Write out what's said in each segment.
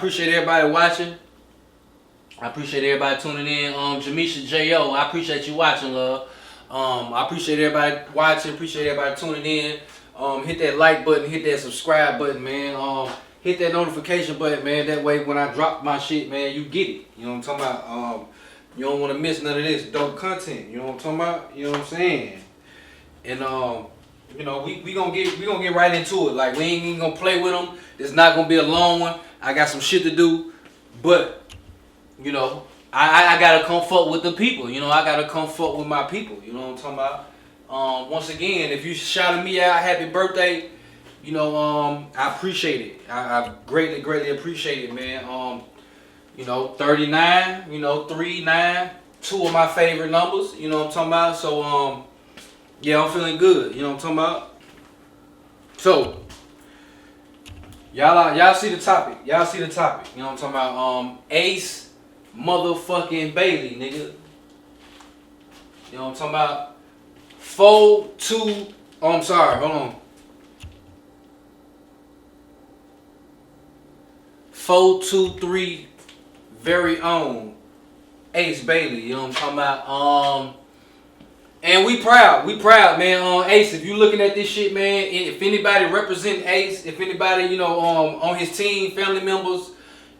appreciate everybody watching. I appreciate everybody tuning in. Jamisha J.O., I appreciate you watching, love. I appreciate everybody watching. Appreciate everybody tuning in. Hit that like button. Hit that subscribe button, man. Hit that notification button, man. That way when I drop my shit, man, you get it. You know what I'm talking about? You don't want to miss none of this dope content. You know what I'm talking about? You know what I'm saying? And you know, we gonna get right into it. Like, we ain't even gonna play with them. It's not gonna be a long one. I got some shit to do, but you know, I gotta come fuck with the people. You know, I gotta come fuck with my people. You know what I'm talking about? Once again, if you shouted me out, happy birthday. You know, I appreciate it. I greatly appreciate it, man. You know, 39. You know, 3, 9, 2 of my favorite numbers. You know what I'm talking about? So yeah, I'm feeling good. You know what I'm talking about? So, y'all see the topic. Y'all see the topic. You know what I'm talking about? Ace motherfucking Bailey, nigga. You know what I'm talking about? 4-2. Oh, I'm sorry. Hold on. 4-2-3 very own Ace Bailey. You know what I'm talking about? And we proud, man. Ace, if you looking at this shit, man, if anybody represent Ace, if anybody, you know, on his team, family members,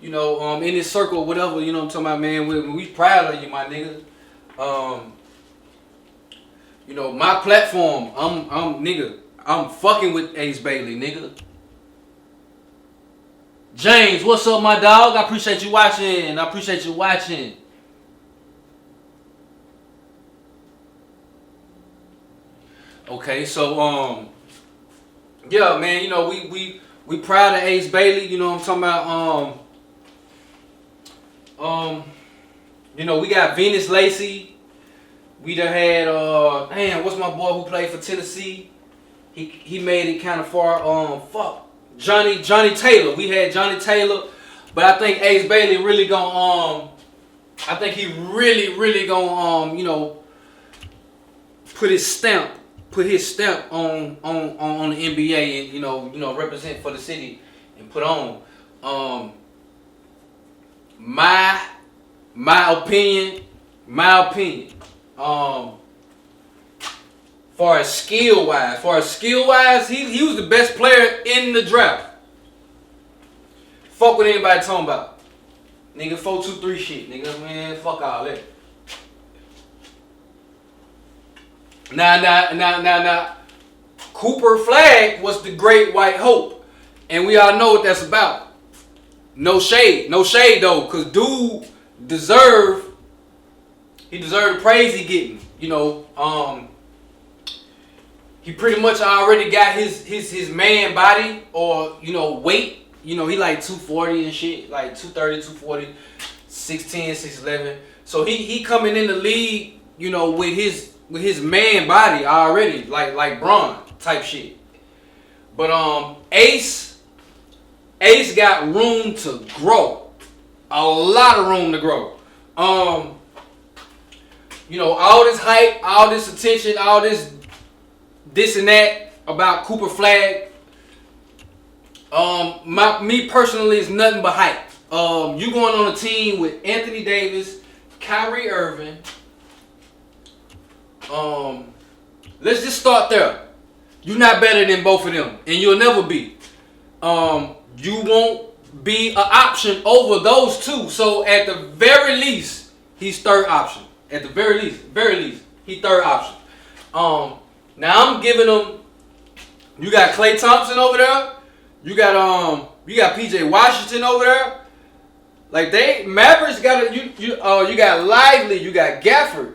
you know, in his circle, whatever, you know what I'm talking about, man, we proud of you, my nigga. You know, my platform, I'm fucking with Ace Bailey, nigga. James, what's up, my dog? I appreciate you watching. Okay, so yeah, man, you know, we proud of Ace Bailey, you know what I'm talking about. You know, we got Venus Lacey. We done had damn, what's my boy who played for Tennessee? He made it kind of far. Johnny Taylor. We had Johnny Taylor, but I think Ace Bailey really gonna I think he really gonna you know, put his stamp on the NBA and you know represent for the city and put on. My opinion. Far as skill wise, he was the best player in the draft. Fuck what anybody talking about. Nigga, 4-2-3 shit, nigga, man, fuck all that. Now. Cooper Flag was the great white hope. And we all know what that's about. No shade though, cause dude deserved the praise he getting. You know, he pretty much already got his man body or, you know, weight. You know, he like 240 and shit, like 230, 240, 6'10", 6'11". So he coming in the league, you know, with his man body already, like Braun type shit. But Ace got room to grow. A lot of room to grow. You know, all this hype, all this attention, all this and that about Cooper Flag. Me personally is nothing but hype. You going on a team with Anthony Davis, Kyrie Irving. Let's just start there. You're not better than both of them, and you'll never be. You won't be an option over those two. So at the very least, he's third option. At the very least, he third option. Now I'm giving him. You got Klay Thompson over there. You got PJ Washington over there. Like Mavericks got you got Lively. You got Gafford.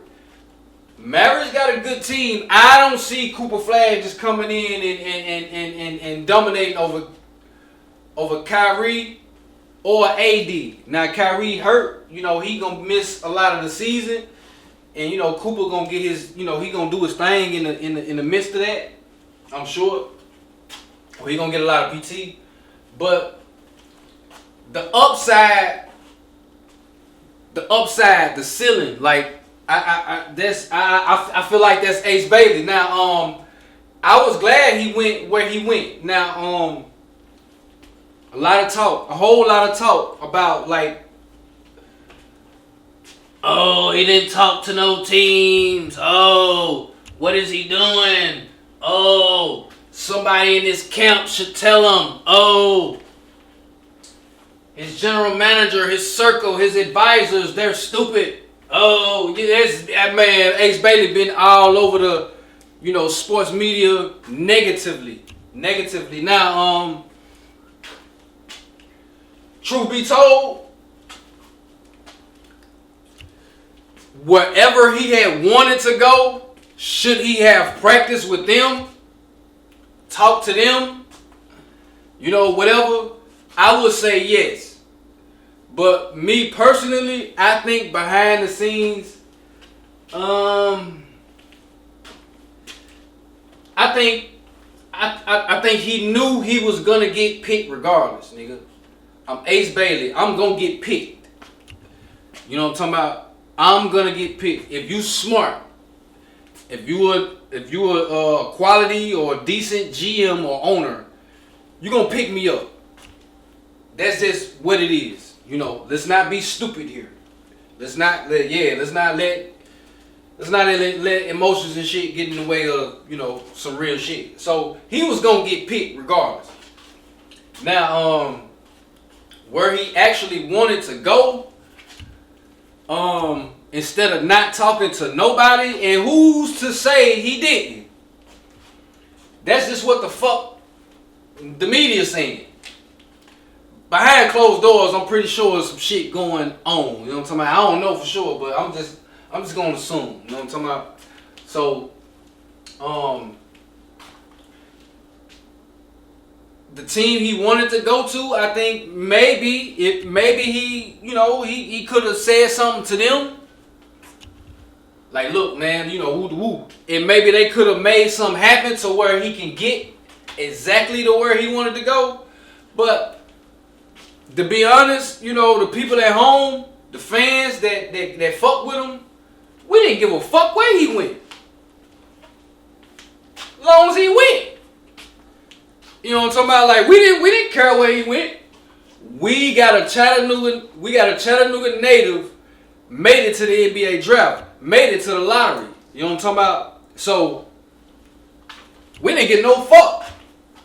Mavericks got a good team. I don't see Cooper Flag just coming in and dominating over Kyrie or AD. Now Kyrie hurt. You know, he gonna miss a lot of the season. And you know, Cooper gonna get his, you know, he gonna do his thing in the midst of that, I'm sure. Or he gonna get a lot of PT. But the upside, the ceiling, like I feel like that's Ace Bailey. Now, I was glad he went where he went. Now, A lot of talk, a whole lot of talk about like, oh, he didn't talk to no teams. Oh, what is he doing? Oh, somebody in his camp should tell him. Oh, his general manager, his circle, his advisors, they're stupid. Oh, yeah, man, Ace Bailey been all over the, sports media negatively. Now, truth be told, wherever he had wanted to go, should he have practiced with them, talked to them, whatever, I would say yes. But me personally, I think behind the scenes, I think he knew he was gonna get picked regardless, nigga. I'm Ace Bailey. I'm gonna get picked. You know what I'm talking about? I'm gonna get picked. If you smart, if you a quality or decent GM or owner, you gonna pick me up. That's just what it is. Let's not be stupid here. Let's not let emotions and shit get in the way of, some real shit. So he was gonna get picked regardless. Now, where he actually wanted to go, instead of not talking to nobody, and who's to say he didn't? That's just what the fuck the media's saying. Behind closed doors, I'm pretty sure there's some shit going on. You know what I'm talking about? I don't know for sure, but I'm just gonna assume. You know what I'm talking about? So, the team he wanted to go to, I think maybe he, he could have said something to them. Like, look, man, woo the woo. And maybe they could have made something happen to where he can get exactly to where he wanted to go. But to be honest, the people at home, the fans that fuck with him, we didn't give a fuck where he went. As long as he went. You know what I'm talking about? Like, we didn't care where he went. We got a Chattanooga native, made it to the NBA draft, made it to the lottery. You know what I'm talking about? So we didn't get no fuck.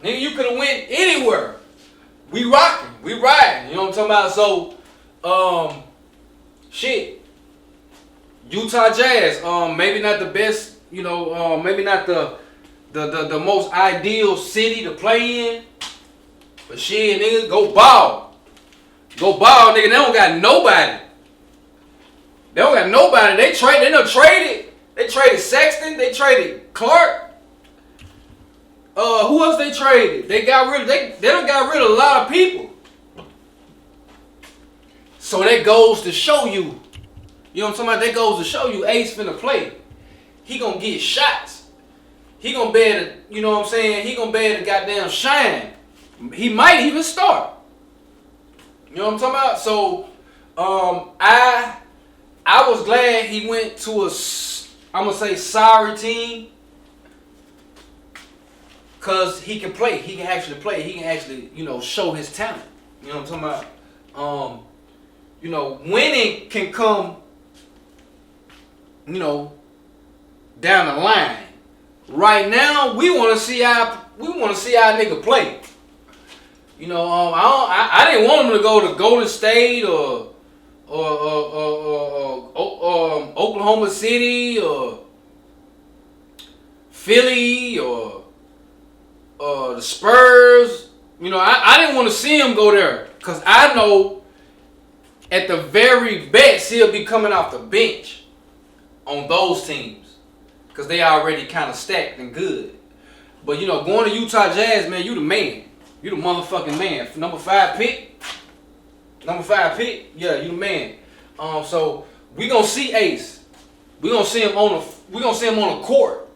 Nigga, you could have went anywhere. We rocking, we riding. You know what I'm talking about? So, shit. Utah Jazz, maybe not the best, maybe not the most ideal city to play in. But shit, nigga, go ball. Go ball, nigga. They don't got nobody. They traded. They traded Sexton. They traded Clark. Who else they traded? They done got rid of a lot of people. So that goes to show you. You know what I'm talking about? That goes to show you Ace finna play. He gonna get shots. He gonna be able to, you know what I'm saying? He gonna be able to goddamn shine. He might even start. You know what I'm talking about? So, I was glad he went to I'm gonna say sorry team. Cause he can play. He can actually play. He can actually, show his talent. You know what I'm talking about? Winning can come, down the line. Right now, we want to see our nigga play. I didn't want him to go to Golden State or Oklahoma City or Philly or the Spurs. I didn't want to see him go there because I know at the very best he'll be coming off the bench on those teams because they already kind of stacked and good. But going to Utah Jazz, man, you the man. You the motherfucking man. Number 5 pick. Yeah, you the man. So we gonna see Ace. We gonna see him on the court.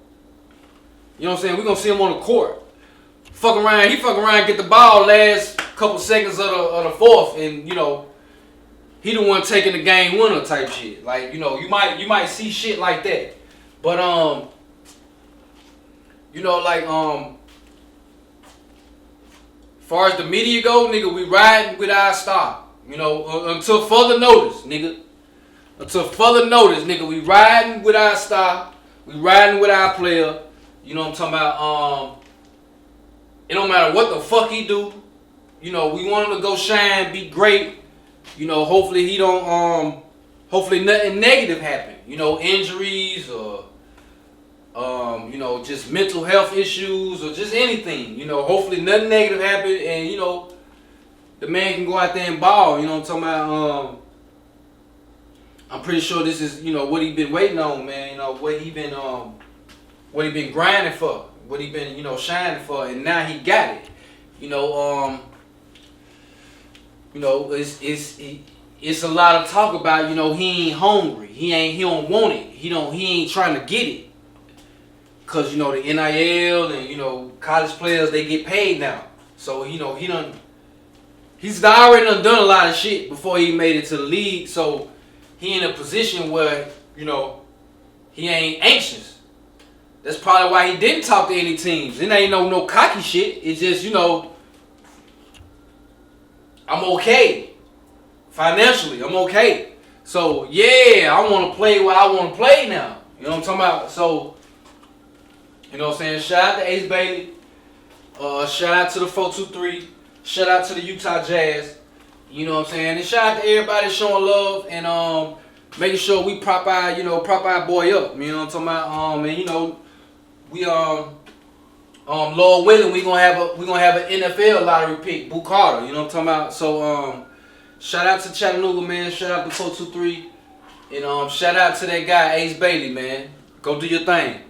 You know what I'm saying? We gonna see him on the court. He fuck around, get the ball last couple seconds of the fourth, and he the one taking the game winner type shit. Like you might see shit like that. But far as the media go, nigga, we riding with our star. You know, until further notice, nigga. Until further notice, nigga, we riding with our star. We riding with our player. You know what I'm talking about? It don't matter what the fuck he do. You know, we want him to go shine, be great. You know, hopefully he don't, hopefully nothing negative happen. You know, injuries or, you know, just mental health issues or just anything. You know, hopefully nothing negative happen and, you know, the man can go out there and ball. You know what I'm talking about? I'm pretty sure this is, you know, what he been waiting on, man. You know, what he been grinding for. What he been, you know, shining for. And now he got it. You know, it's a lot of talk about, you know, he ain't hungry. He don't want it. He ain't trying to get it. Cause, you know, the NIL and, you know, college players, they get paid now. So, you know, he's already done a lot of shit before he made it to the league. So he in a position where, you know, he ain't anxious. That's probably why he didn't talk to any teams. It ain't no cocky shit. It's just, you know, I'm okay. Financially, I'm okay. So, yeah, I want to play where I want to play now. You know what I'm talking about? So, you know what I'm saying? Shout out to Ace Bailey. Shout out to the 423. Shout out to the Utah Jazz. You know what I'm saying? And shout out to everybody showing love and making sure we prop our boy up. You know what I'm talking about? And you know, we Lord willing, we gonna have an NFL lottery pick, Boo Carter. You know what I'm talking about? So shout out to Chattanooga, man. Shout out to 423, and shout out to that guy Ace Bailey, man. Go do your thing.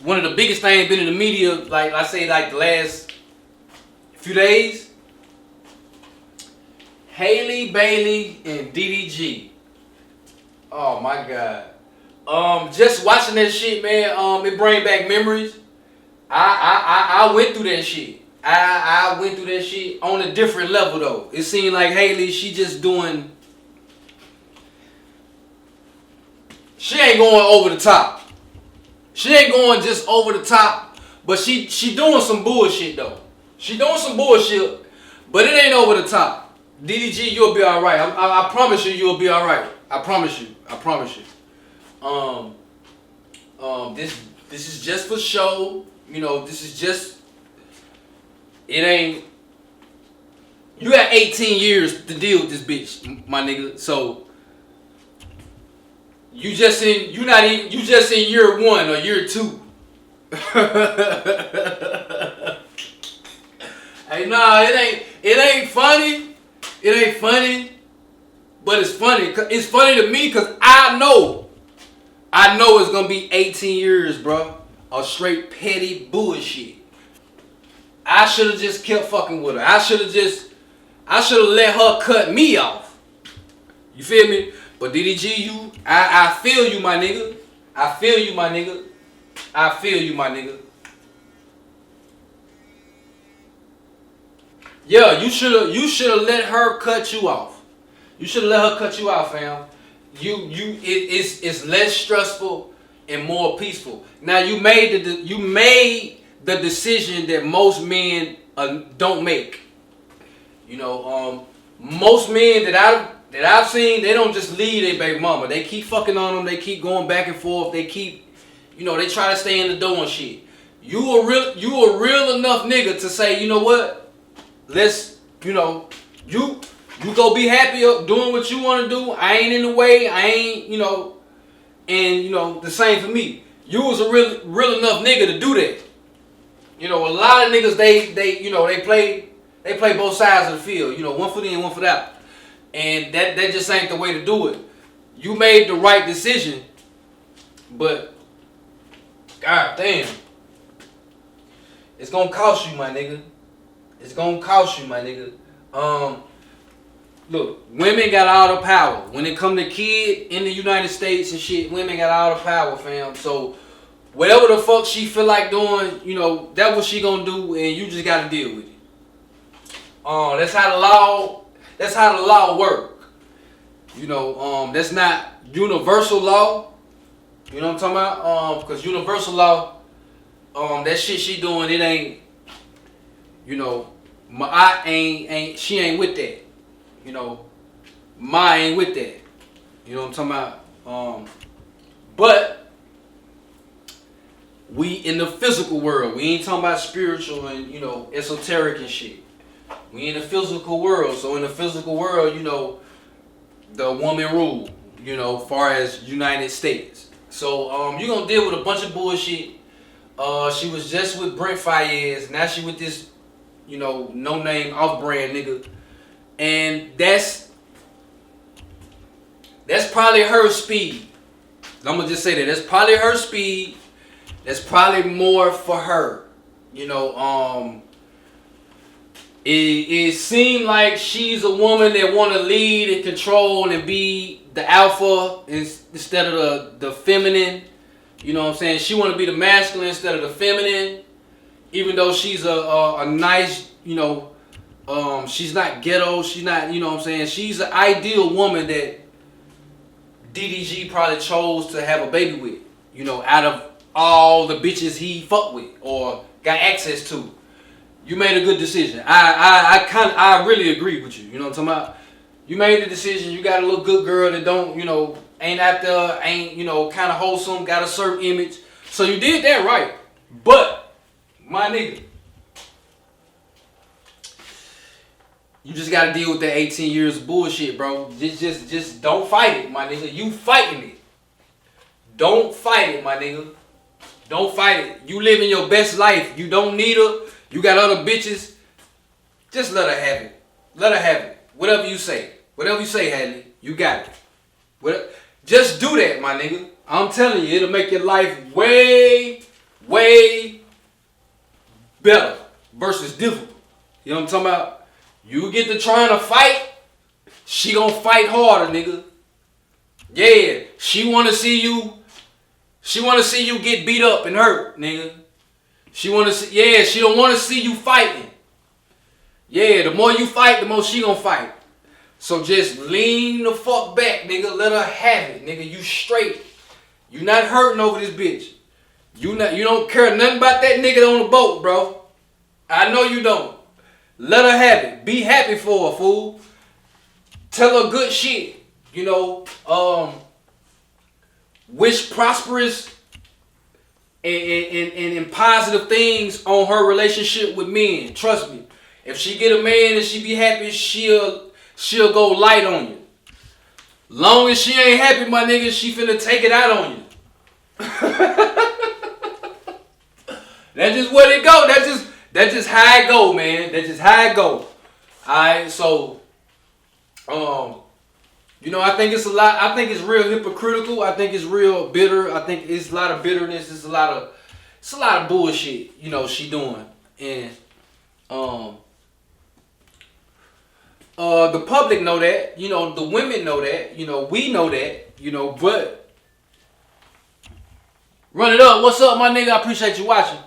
One of the biggest things been in the media, like I say, like the last few days. Halle Bailey and DDG. Oh my God. Just watching that shit, man. It bring back memories. I went through that shit. I went through that shit on a different level though. It seemed like Halle, she just doing. She ain't going over the top. She ain't going just over the top, but she doing some bullshit though. She doing some bullshit, but it ain't over the top. DDG, you'll be all right. I promise you'll be all right. I promise you. I promise you. This is just for show. You know, this is just. It ain't. You got 18 years to deal with this bitch, my nigga. So. You just in year 1 or year 2. Hey, nah, it ain't funny. It ain't funny, but it's funny. It's funny to me because I know it's gonna be 18 years, bro, of straight petty bullshit. I should have just kept fucking with her. I should have let her cut me off. You feel me? But DDG, I feel you, my nigga. I feel you, my nigga. I feel you, my nigga. Yeah, you should have let her cut you off. You should have let her cut you off, fam. It's less stressful and more peaceful. Now you made the decision that most men don't make. You know, most men that I've seen, they don't just leave their baby mama. They keep fucking on them. They keep going back and forth. They keep, you know, they try to stay in the door and shit. You a real enough nigga to say, you know what? Let's, you know, you go be happy doing what you want to do. I ain't in the way. I ain't, you know, and you know the same for me. You was a real enough nigga to do that. You know, a lot of niggas they you know they play both sides of the field. You know, one foot in, one foot out, and that just ain't the way to do it. You made the right decision, but god damn, it's gonna cost you, my nigga. It's gonna cost you, my nigga. Look, women got all the power. When it come to kid in the United States and shit, women got all the power, fam. So whatever the fuck she feel like doing, you know, that's what she gonna do, and you just gotta deal with it. That's how the law work. You know, that's not universal law. You know what I'm talking about? Because universal law, that shit she doing, it ain't, you know, she ain't with that. You know, Ma ain't with that. You know what I'm talking about? But we in the physical world. We ain't talking about spiritual and, you know, esoteric and shit. We in the physical world. So in the physical world, you know, the woman rule, you know, far as United States. So you're gonna deal with a bunch of bullshit. She was just with Brent Fayez. Now she with this, you know, no name off brand nigga. And that's probably her speed. I'm gonna just say that. That's probably her speed. That's probably more for her. You know, it seemed like she's a woman that want to lead and control and be the alpha instead of the feminine. You know what I'm saying? She want to be the masculine instead of the feminine. Even though she's a nice, you know, she's not ghetto. She's not, you know what I'm saying? She's an ideal woman that DDG probably chose to have a baby with. You know, out of all the bitches he fucked with or got access to. You made a good decision. I really agree with you. You know what I'm talking about? You made the decision. You got a little good girl that don't, you know, ain't out there, ain't, you know, kind of wholesome, got a certain image. So you did that right. But, my nigga, you just got to deal with that 18 years of bullshit, bro. Just don't fight it, my nigga. You fighting it. Don't fight it, my nigga. Don't fight it. You living your best life. You don't need her. You got other bitches. Just let her have it. Let her have it. Whatever you say. Whatever you say, Halle. You got it. Just do that, my nigga. I'm telling you, it'll make your life way, way better versus difficult. You know what I'm talking about? You get to trying to fight, she gonna fight harder, nigga. Yeah, she wanna see you get beat up and hurt, nigga. She don't wanna see you fighting. Yeah, the more you fight, the more she gonna fight. So just lean the fuck back, nigga. Let her have it, nigga. You straight. You not hurting over this bitch. You don't care nothing about that nigga on the boat, bro. I know you don't. Let her have it. Be happy for her, fool. Tell her good shit. You know, wish prosperous and positive things on her relationship with men. Trust me. If she get a man and she be happy, she'll go light on you. Long as she ain't happy, my nigga, she finna take it out on you. That's just what it go. That's just how it go, man. That's just how it go. Alright, so you know, I think it's a lot. I think it's real hypocritical. I think it's real bitter. I think it's a lot of bitterness. It's a lot of bullshit. You know, she doing, and the public know that. You know, the women know that. You know, we know that. You know, but run it up. What's up, my nigga? I appreciate you watching.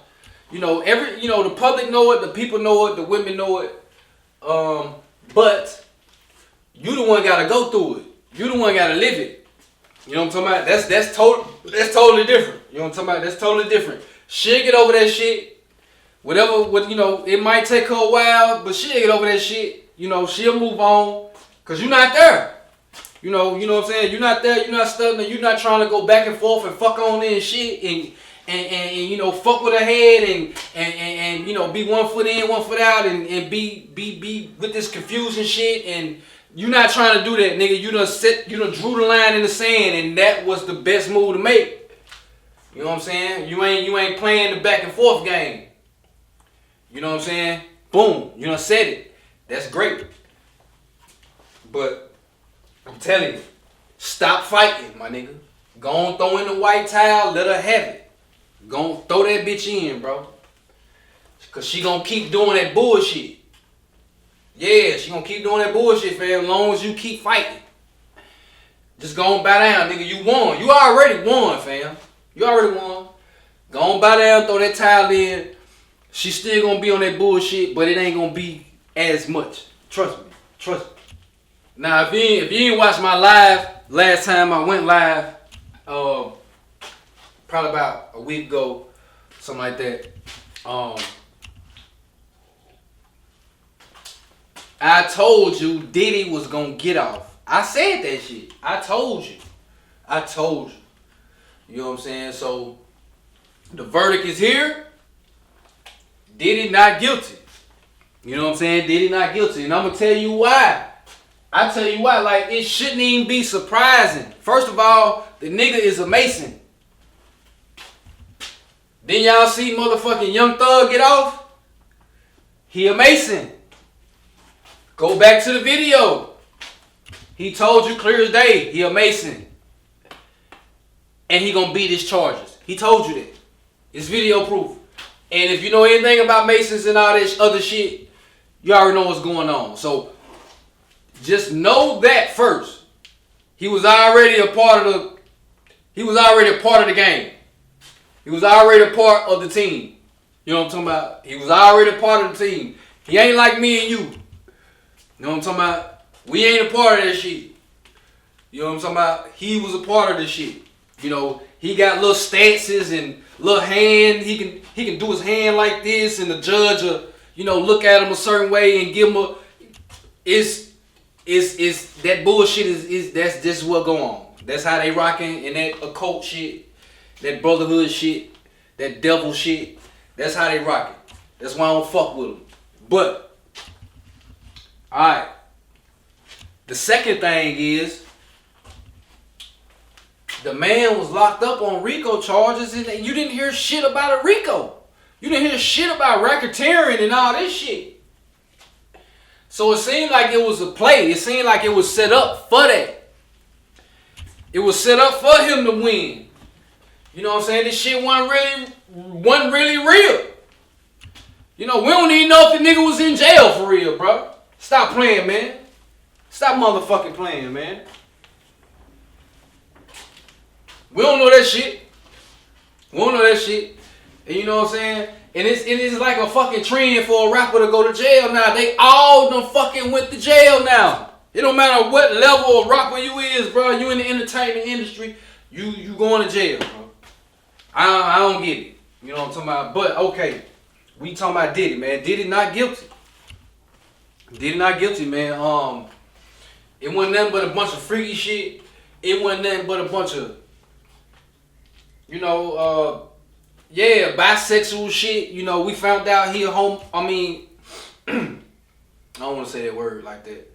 You know, the public know it. The people know it. The women know it. But you the one gotta go through it. You the one gotta live it. You know what I'm talking about? That's totally different. You know what I'm talking about? That's totally different. She'll get over that shit. Whatever, you know, it might take her a while, but she'll get over that shit. You know, she'll move on. Cause you're not there. You know what I'm saying? You're not there, you're not studying, you're not trying to go back and forth and fuck on and shit and you know, fuck with her head and you know, be 1 foot in, 1 foot out and be with this confusion shit, and you not trying to do that, nigga. You done drew the line in the sand, and that was the best move to make. You know what I'm saying? You ain't playing the back and forth game. You know what I'm saying? Boom, you done said it. That's great. But I'm telling you, stop fighting, my nigga. Go on, throw in the white towel, let her have it. Go on, throw that bitch in, bro. Cause she gonna keep doing that bullshit. Yeah, she gonna keep doing that bullshit, fam, as long as you keep fighting. Just go on, bow down, nigga. You won. You already won, fam. You already won. Go on, bow down, throw that towel in. She still gonna be on that bullshit, but it ain't gonna be as much. Trust me. Trust me. Now, if you ain't watched my live, last time I went live, probably about a week ago, something like that. I told you Diddy was gonna get off. I said that shit. I told you. You know what I'm saying? So the verdict is here. Diddy not guilty. You know what I'm saying? Diddy not guilty. And I'm gonna tell you why. I tell you why. Like, it shouldn't even be surprising. First of all, the nigga is a Mason. Then y'all see motherfucking Young Thug get off? He a Mason. Go back to the video. He told you clear as day, he a Mason. And he gonna beat his charges. He told you that. It's video proof. And if you know anything about Masons and all this other shit, you already know what's going on. So just know that first. He was already a part of the game. He was already a part of the team. You know what I'm talking about? He was already a part of the team. He ain't like me and you. You know what I'm talking about? We ain't a part of that shit. You know what I'm talking about? He was a part of this shit. You know, he got little stances and little hand. He can do his hand like this, and the judge will, you know, look at him a certain way and give him a. It's that bullshit is that's just what go on. That's how they rocking, and that occult shit, that brotherhood shit, that devil shit. That's how they rocking. That's why I don't fuck with them. But all right. The second thing is, the man was locked up on RICO charges, and you didn't hear shit about a RICO. You didn't hear shit about racketeering and all this shit. So it seemed like it was a play. It seemed like it was set up for that. It was set up for him to win. You know what I'm saying? This shit wasn't really real. You know, we don't even know if the nigga was in jail for real, bro. Stop playing, man. Stop motherfucking playing, man. We don't know that shit. And you know what I'm saying? And it's like a fucking trend for a rapper to go to jail now. They all done fucking went to jail now. It don't matter what level of rapper you is, bro. You in the entertainment industry, you going to jail, bro. I don't get it. You know what I'm talking about? But okay, we talking about Diddy, man. Diddy not guilty. Diddy not guilty, man. It wasn't nothing but a bunch of freaky shit. It wasn't nothing but a bunch of, you know, bisexual shit. You know, we found out he a I don't want to say that word like that.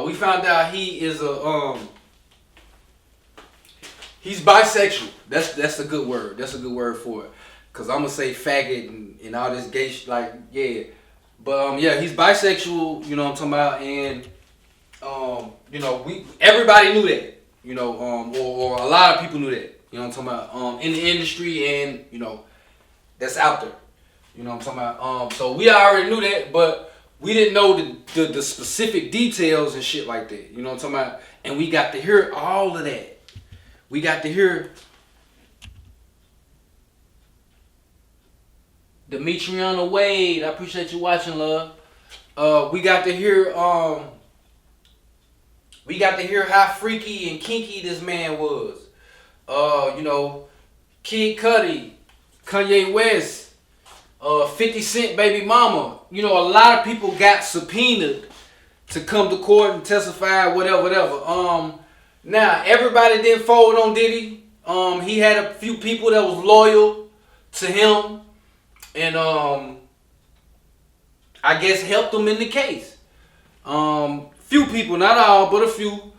We found out he is he's bisexual. That's a good word. That's a good word for it. Cause I'm gonna say faggot and all this gay shit, like, yeah. But he's bisexual. You know what I'm talking about, and you know, everybody knew that. You know, or a lot of people knew that. You know what I'm talking about? In the industry, and you know, that's out there. You know what I'm talking about? So we already knew that, but we didn't know the specific details and shit like that. You know what I'm talking about? And we got to hear all of that. We got to hear Demetriana Wade. I appreciate you watching, love. We got to hear how freaky and kinky this man was. You know, Kid Cudi, Kanye West, 50 Cent baby mama. You know, a lot of people got subpoenaed to come to court and testify, whatever. Now, everybody didn't fold on Diddy. He had a few people that was loyal to him and I guess helped him in the case. Few people, not all, but a few.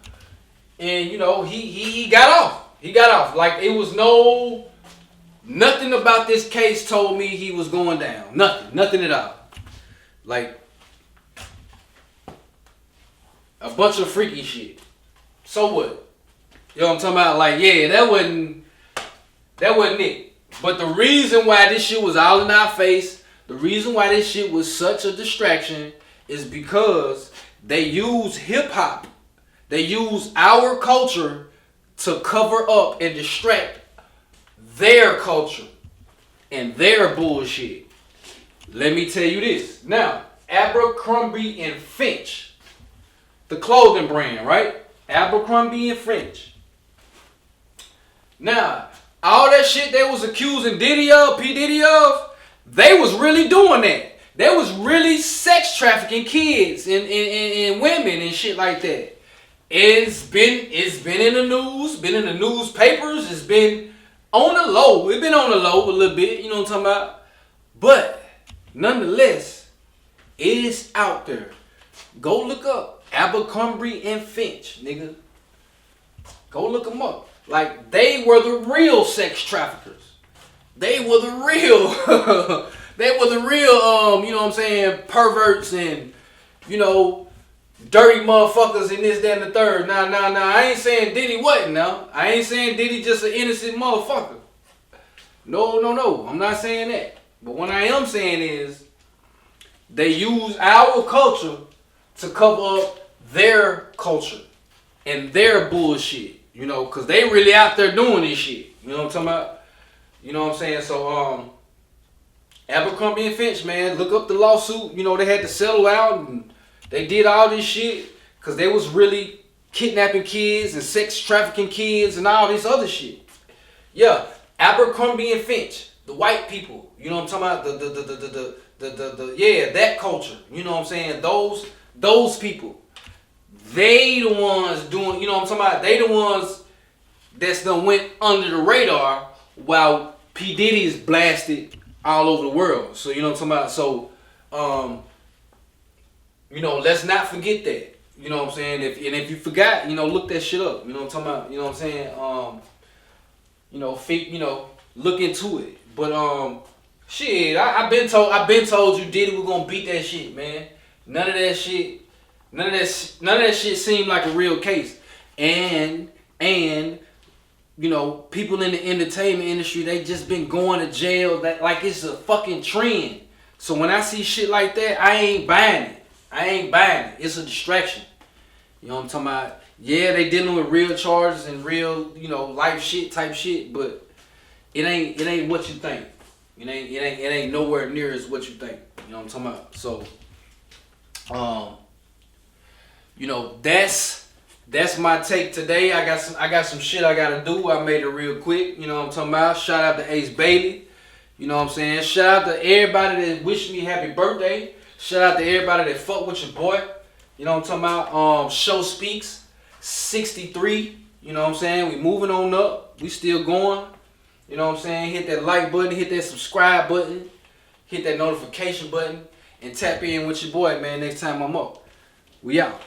And you know, he got off. He got off. Like, it was nothing about this case told me he was going down. Nothing at all. Like, a bunch of freaky shit. So what? You know what I'm talking about? Like, yeah, that wasn't it. But the reason why this shit was all in our face, the reason why this shit was such a distraction is because they use hip hop. They use our culture to cover up and distract their culture and their bullshit. Let me tell you this. Now, Abercrombie and Fitch, the clothing brand, right? Abercrombie and Fitch. Now, all that shit they was accusing Diddy of, P. Diddy of, they was really doing that. They was really sex trafficking kids and women and shit like that. It's been in the news, been in the newspapers, it's been on the low. It's been on the low a little bit, you know what I'm talking about? But nonetheless, it is out there. Go look up Abercrombie and Finch, nigga. Go look them up. Like, they were the real sex traffickers. They were the real they were the real, you know what I'm saying, perverts and, you know, dirty motherfuckers and this, that, and the third. Nah. I ain't saying Diddy wasn't now. I ain't saying Diddy just an innocent motherfucker. No. I'm not saying that. But what I am saying is they use our culture to cover up their culture and their bullshit. You know, because they really out there doing this shit. You know what I'm talking about? You know what I'm saying? So, Abercrombie and Finch, man, look up the lawsuit. You know, they had to settle out and they did all this shit because they was really kidnapping kids and sex trafficking kids and all this other shit. Yeah, Abercrombie and Finch, the white people. You know what I'm talking about? Yeah, that culture. You know what I'm saying? Those people. They the ones doing, you know what I'm talking about? They the ones that's done went under the radar while P. Diddy is blasted all over the world. So, you know what I'm talking about? So, you know, let's not forget that. You know what I'm saying? If you forgot, you know, look that shit up. You know what I'm talking about? You know what I'm saying? You know, look into it. But shit, I've been told you Diddy was gonna beat that shit, man. None of that shit seemed like a real case. And you know, people in the entertainment industry, they just been going to jail that like it's a fucking trend. So when I see shit like that, I ain't buying it. It's a distraction. You know what I'm talking about? Yeah, they dealing with real charges and real, you know, life shit type shit, but it ain't what you think. It ain't nowhere near as what you think. You know what I'm talking about? So you know, that's my take today. I got some shit I gotta do. I made it real quick. You know what I'm talking about? Shout out to Ace Bailey. You know what I'm saying? Shout out to everybody that wished me happy birthday. Shout out to everybody that fuck with your boy. You know what I'm talking about? SHOWspeaks 63. You know what I'm saying? We moving on up. We still going. You know what I'm saying? Hit that like button. Hit that subscribe button. Hit that notification button. And tap in with your boy, man, next time I'm up. We out.